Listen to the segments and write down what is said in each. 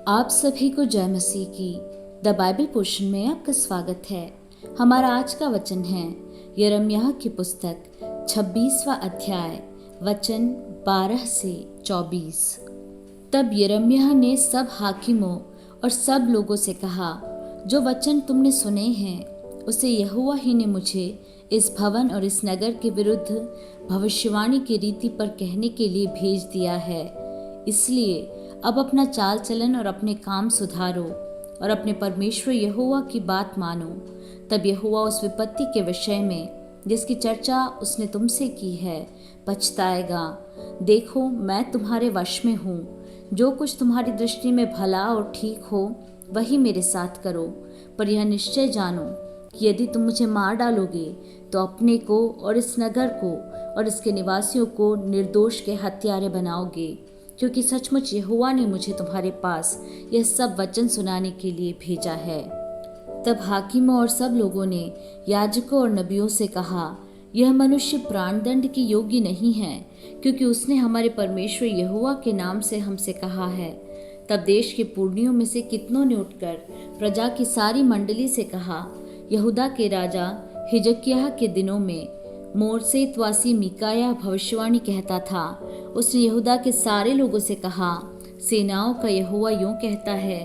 आप सभी को जय मसीह की द बाइबल पोर्शन में आपका स्वागत है। हमारा आज का वचन है यिर्मयाह की पुस्तक 26वां अध्याय वचन 12 से 24। तब यिर्मयाह ने सब हाकिमों और सब लोगों से कहा, जो वचन तुमने सुने हैं उसे यहोवा ही ने मुझे इस भवन और इस नगर के विरुद्ध भविष्यवाणी की रीति पर कहने के लिए भेज दिया है। इसलिए अब अपना चाल चलन और अपने काम सुधारो और अपने परमेश्वर यहोवा की बात मानो। तब यहोवा उस विपत्ति के विषय में जिसकी चर्चा उसने तुमसे की है पछताएगा। देखो, मैं तुम्हारे वश में हूँ। जो कुछ तुम्हारी दृष्टि में भला और ठीक हो वही मेरे साथ करो, पर यह निश्चय जानो कि यदि तुम मुझे मार डालोगे तो अपने को और इस नगर को और इसके निवासियों को निर्दोष के हत्यारे बनाओगे, क्योंकि सचमुच यहोवा ने मुझे तुम्हारे पास यह सब वचन सुनाने के लिए भेजा है। तब हाकिमों और सब लोगों ने याजकों और नबियों से कहा, यह मनुष्य प्राणदंड की योग्य नहीं है, क्योंकि उसने हमारे परमेश्वर यहोवा के नाम से हमसे कहा है। तब देश के पुरनियों में से कितनों ने उठकर प्रजा की सारी मंडली से कहा, यहूदा के राजा हिजकिय्याह के दिनों में मोर्सेतवासी मीकायाह भविष्यवाणी कहता था। उसने यहूदा के सारे लोगों से कहा, सेनाओं का यहोवा यूं कहता है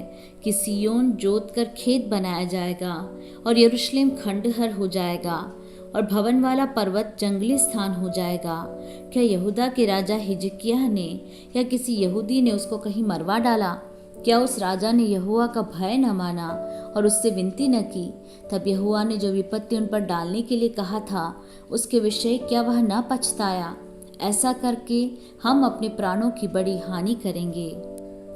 कि सिय्योन जोत कर खेत बनाया जाएगा और यरूशलेम खंडहर हो जाएगा और भवन वाला पर्वत जंगली स्थान हो जाएगा। क्या यहूदा के राजा हिजकिय्याह ने या किसी यहूदी ने उसको कहीं मरवा डाला? क्या उस राजा ने यहोवा का भय न माना और उससे विनती न की? तब यहोवा ने जो विपत्ति उन पर डालने के लिए कहा था उसके विषय क्या वह न पछताया? ऐसा करके हम अपने प्राणों की बड़ी हानि करेंगे।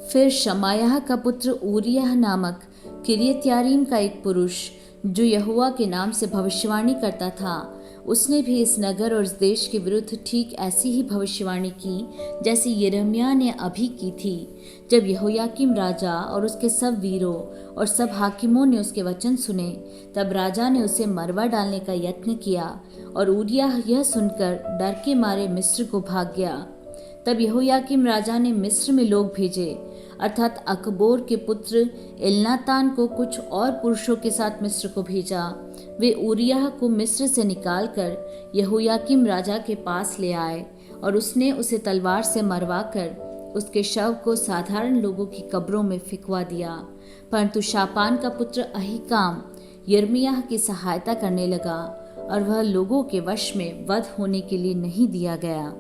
फिर शमायाह का पुत्र ऊरिय्याह नामक किर्यत्यारीम का एक पुरुष जो यहोवा के नाम से भविष्यवाणी करता था, उसने भी इस नगर और इस देश के विरुद्ध ठीक ऐसी ही भविष्यवाणी की जैसी यिर्मयाह ने अभी की थी। जब यहोयाकीम राजा और उसके सब वीरों और सब हाकिमों ने उसके वचन सुने, तब राजा ने उसे मरवा डालने का यत्न किया और ऊरिय्याह यह सुनकर डर के मारे मिस्र को भाग गया। तब यहोयाकीम राजा ने मिस्र में लोग भेजे, अर्थात अकबोर के पुत्र एलनातान को कुछ और पुरुषों के साथ मिस्र को भेजा। वे ऊरिय्याह को मिस्र से निकालकर यहोयाकीम राजा के पास ले आए और उसने उसे तलवार से मरवाकर उसके शव को साधारण लोगों की कब्रों में फिकवा दिया। परंतु शापान का पुत्र अहीकाम यिर्मयाह की सहायता करने लगा और वह लोगों के वश में वध होने के लिए नहीं दिया गया।